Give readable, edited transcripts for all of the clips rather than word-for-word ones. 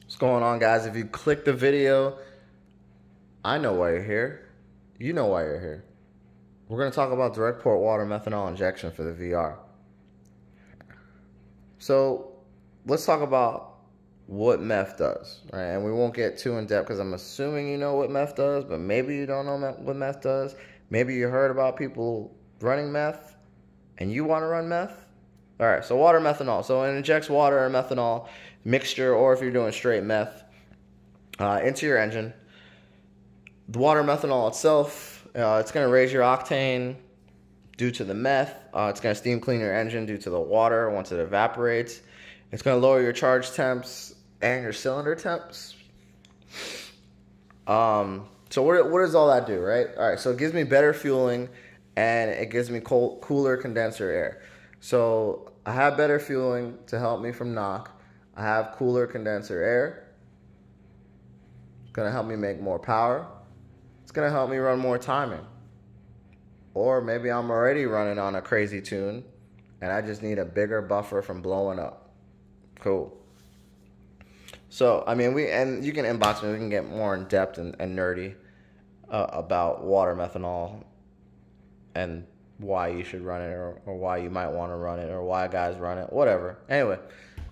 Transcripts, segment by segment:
What's going on, guys? If you click the video, I know why you're here. You know why you're here. We're going to talk about direct port water methanol injection for the VR. So let's talk about what meth does, right? And we won't get too in depth because I'm assuming you know what meth does, but maybe you don't know what meth does. Maybe you heard about people running meth and you want to run meth. All right, so water methanol. So it injects water and methanol mixture, or if you're doing straight meth, into your engine. The water methanol itself, it's going to raise your octane due to the meth. It's going to steam clean your engine due to the water once it evaporates. It's going to lower your charge temps and your cylinder temps. So what does all that do, right? All right, so it gives me better fueling and it gives me cooler condenser air. So I have better fueling to help me from knock. I have cooler condenser air. It's going to help me make more power. It's going to help me run more timing. Or maybe I'm already running on a crazy tune and I just need a bigger buffer from blowing up. Cool. So, I mean, and you can inbox me. We can get more in depth and nerdy about water methanol and why you should run it or why you might want to run it or why guys run it, whatever. Anyway,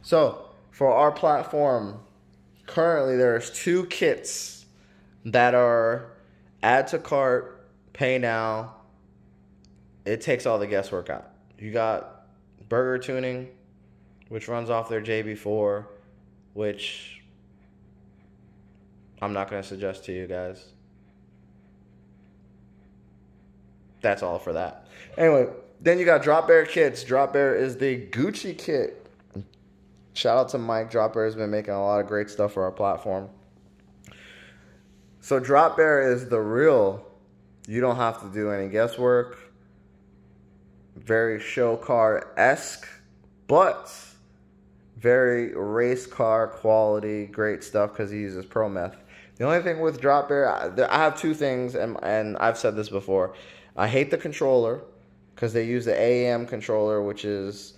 so for our platform, currently there's 2 kits that are add to cart, pay now. It takes all the guesswork out. You got Burger Tuning, which runs off their JB4, which I'm not going to suggest to you guys. That's all for that. Anyway, then you got Drop Bear kits. Drop Bear is the Gucci kit. Shout out to Mike. Drop Bear has been making a lot of great stuff for our platform. So Drop Bear is the real, you don't have to do any guesswork. Very show car-esque, but very race car quality, great stuff because he uses Pro Meth. The only thing with Drop Bear, I have 2 things, and I've said this before. I hate the controller because they use the AAM controller, which is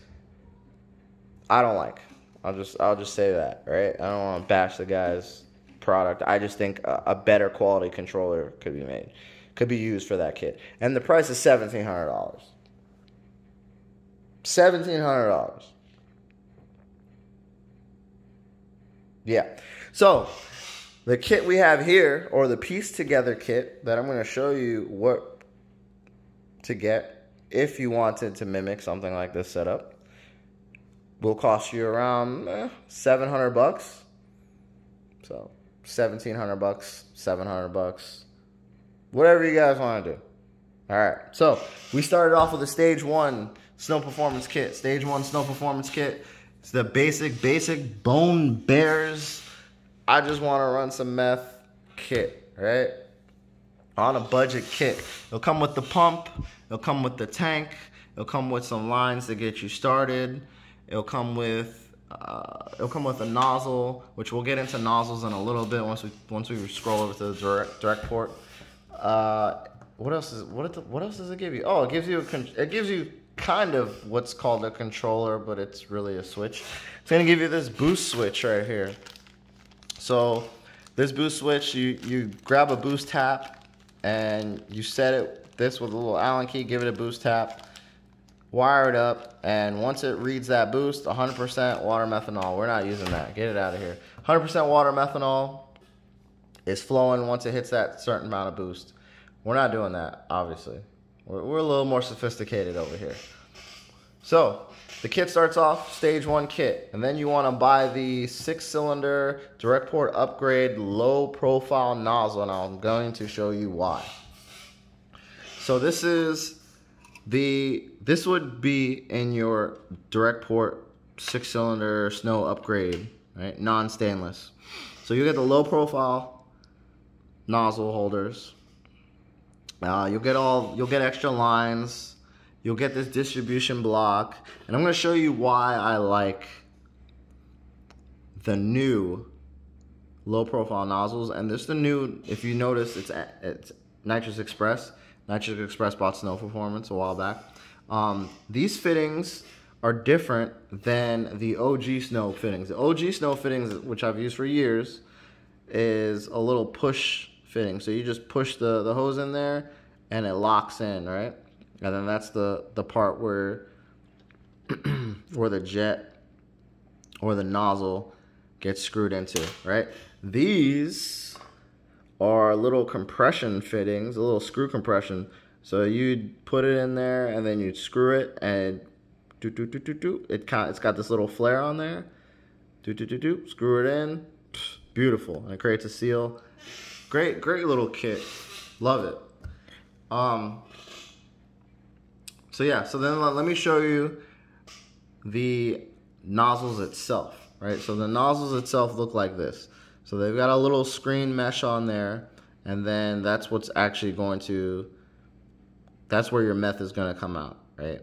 I don't like. I'll just say that, right? I don't want to bash the guy's product. I just think a better quality controller could be made, could be used for that kit, and the price is $1,700. $1,700. Yeah. So the kit we have here, or the piece together kit that I'm going to show you what to get if you wanted to mimic something like this setup, will cost you around $700. So $1,700, $700, whatever you guys want to do. All right. So we started off with a stage 1 snow performance kit. Stage 1 snow performance kit. It's the basic bone bears. I just want to run some meth kit, right? On a budget kit. It'll come with the pump. It'll come with the tank. It'll come with some lines to get you started. It'll come with a nozzle, which we'll get into nozzles in a little bit once we scroll over to the direct port. What else does it give you? Oh, it gives you kind of what's called a controller, but it's really a switch. It's gonna give you this boost switch right here. So this boost switch, you grab a boost tap and you set this with a little Allen key, give it a boost tap, wire it up, and once it reads that boost, 100% water methanol. We're not using that. Get it out of here. 100% water methanol is flowing once it hits that certain amount of boost. We're not doing that, obviously. We're a little more sophisticated over here. So the kit starts off stage 1 kit, and then you want to buy the 6-cylinder direct port upgrade low profile nozzle, and I'm going to show you why. So this would be in your direct port 6-cylinder snow upgrade, right? Non-stainless. So you get the low profile nozzle holders. You'll get extra lines. You'll get this distribution block, and I'm going to show you why I like the new low profile nozzles. And this is the new, if you notice, it's Nitrous Express. Nitrous Express bought Snow Performance a while back. These fittings are different than the OG snow fittings. The OG snow fittings, which I've used for years, is a little push fitting. So you just push the hose in there and it locks in, right? And then that's the part where where the jet or the nozzle gets screwed into, right? These are little compression fittings, a little screw compression. So you'd put it in there and then you'd screw it and it's got this little flare on there. Screw it in. Beautiful. And it creates a seal. Great little kit. Love it. So yeah, so then let me show you the nozzles itself, right? So the nozzles itself look like this. So they've got a little screen mesh on there, and then that's what's actually going to, that's where your meth is going to come out, right?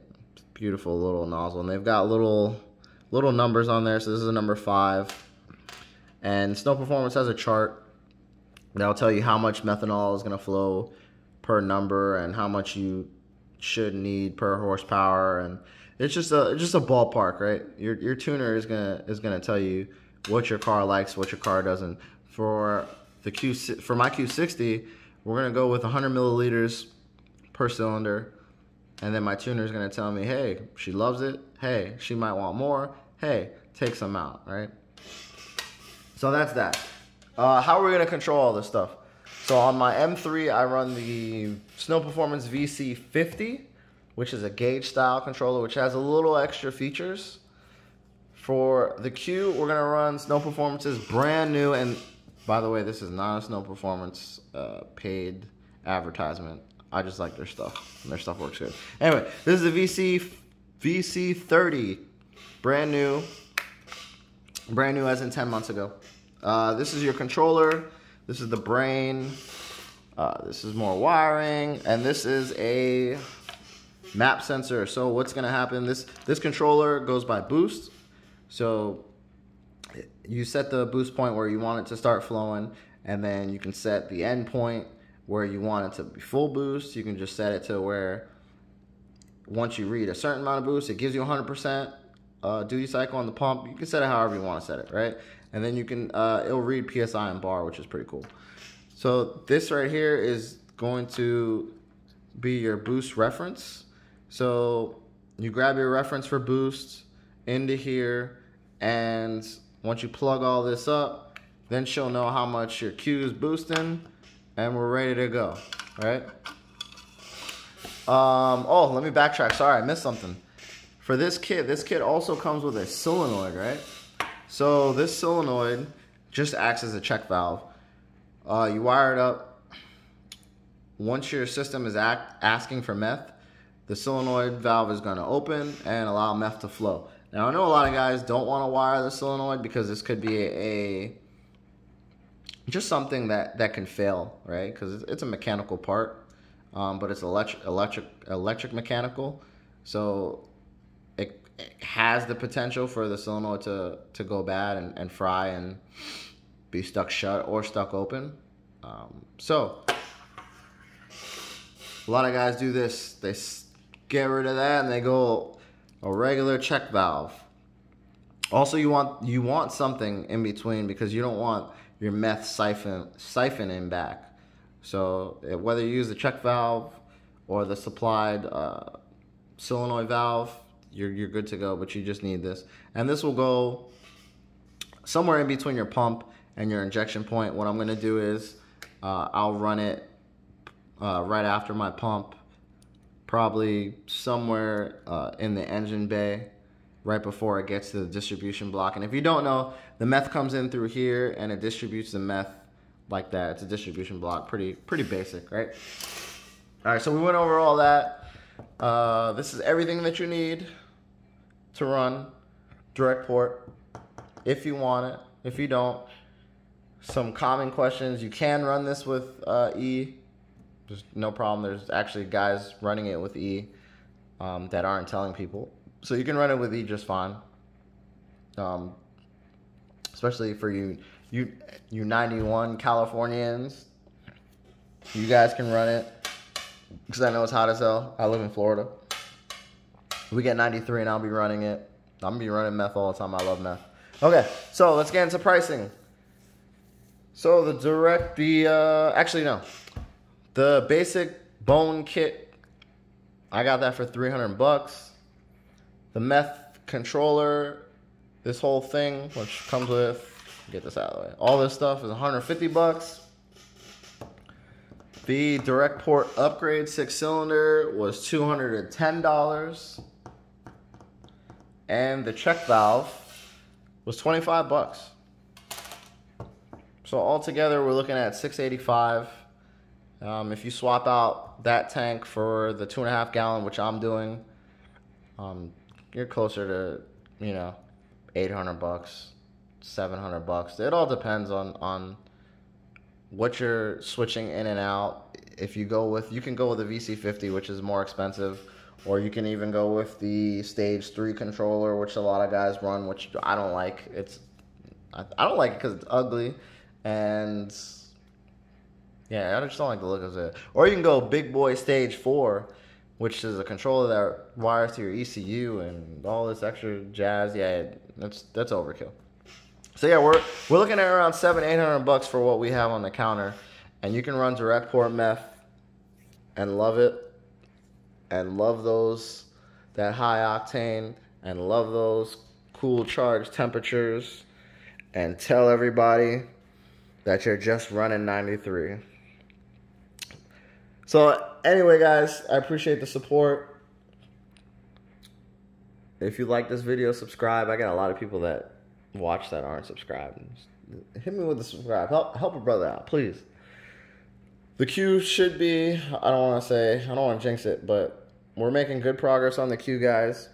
Beautiful little nozzle, and they've got little numbers on there. So this is a number 5, and Snow Performance has a chart that'll tell you how much methanol is going to flow per number and how much you should need per horsepower, and it's just a ballpark, right? Your tuner is gonna tell you what your car likes, what your car doesn't. For my Q60, we're gonna go with 100 milliliters per cylinder, and then my tuner is gonna tell me, hey, she loves it. Hey, she might want more. Hey, take some out, right? So that's that. How are we gonna control all this stuff? So on my M3, I run the Snow Performance VC50, which is a gauge style controller, which has a little extra features. For the Q, we're gonna run Snow Performance's brand new, and by the way, this is not a Snow Performance paid advertisement. I just like their stuff, and their stuff works good. Anyway, this is the VC30, brand new as in 10 months ago. This is your controller. This is the brain. This is more wiring, and this is a map sensor. So what's gonna happen? This controller goes by boost. So you set the boost point where you want it to start flowing, and then you can set the end point where you want it to be full boost. You can just set it to where once you read a certain amount of boost, it gives you 100% duty cycle on the pump. You can set it however you want to set it, right? And then you can, it'll read PSI and bar, which is pretty cool. So this right here is going to be your boost reference. So you grab your reference for boost into here, and once you plug all this up, then she'll know how much your Q is boosting, and we're ready to go, right? Oh, let me backtrack. Sorry, I missed something. For this kit also comes with a solenoid, right? So this solenoid just acts as a check valve. You wire it up. Once your system is asking for meth, the solenoid valve is going to open and allow meth to flow. Now, I know a lot of guys don't want to wire the solenoid because this could be just something that can fail, right? Because it's a mechanical part, but it's electric mechanical. So it has the potential for the solenoid to go bad and fry and be stuck shut or stuck open. So a lot of guys do this. They get rid of that and they go a regular check valve. Also, you want something in between because you don't want your meth siphoning back. So whether you use the check valve or the supplied solenoid valve, you're good to go, but you just need this. And this will go somewhere in between your pump and your injection point. What I'm gonna do is I'll run it right after my pump, probably somewhere in the engine bay, right before it gets to the distribution block. And if you don't know, the meth comes in through here and it distributes the meth like that. It's a distribution block, pretty basic, right? All right, so we went over all that. This is everything that you need to run direct port, if you want it. If you don't, some common questions. You can run this with E. There's no problem. There's actually guys running it with E that aren't telling people. So you can run it with E just fine. Especially for you 91 Californians. You guys can run it because I know it's hot as hell. I live in Florida. We get 93 and I'll be running it. I'm going to be running meth all the time. I love meth. Okay, so let's get into pricing. So the basic bone kit, I got that for $300. The meth controller, this whole thing, which comes with, get this out of the way, all this stuff is $150. The direct port upgrade 6-cylinder was $210. And the check valve was $25. So altogether, we're looking at $685. If you swap out that tank for the 2.5 gallon, which I'm doing, you're closer to, $800, $700. It all depends on what you're switching in and out. If you can go with the VC50, which is more expensive, or you can even go with the Stage 3 controller, which a lot of guys run, which I don't like. I don't like it because it's ugly, and yeah, I just don't like the look of it. Or you can go big boy Stage 4, which is a controller that wires to your ECU and all this extra jazz. Yeah, that's overkill. So yeah, we're looking at around $700-800 for what we have on the counter, and you can run direct port meth and love it, and love that high octane, and love those cool charge temperatures, and tell everybody that you're just running 93. So anyway, guys, I appreciate the support. If you like this video, subscribe. I got a lot of people that watch that aren't subscribed. Hit me with the subscribe. Help a brother out, please. The Q should be, I don't want to jinx it, but we're making good progress on the Q, guys.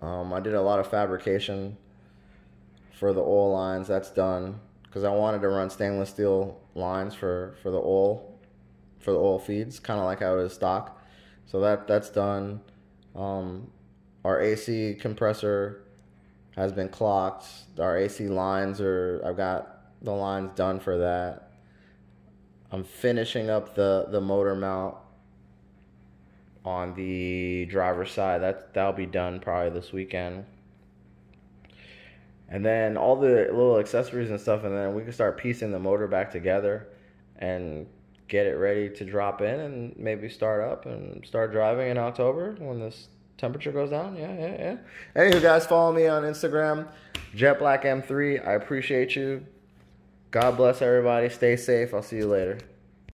I did a lot of fabrication for the oil lines. That's done because I wanted to run stainless steel lines for the oil feeds, kind of like how it is stock. So that's done. Our AC compressor has been clocked. Our AC lines I've got the lines done for that. I'm finishing up the motor mount on the driver's side. That'll be done probably this weekend. And then all the little accessories and stuff, and then we can start piecing the motor back together and get it ready to drop in and maybe start up and start driving in October when this temperature goes down. Yeah. Anywho, guys, follow me on Instagram, JetBlackM3. I appreciate you. God bless everybody. Stay safe. I'll see you later.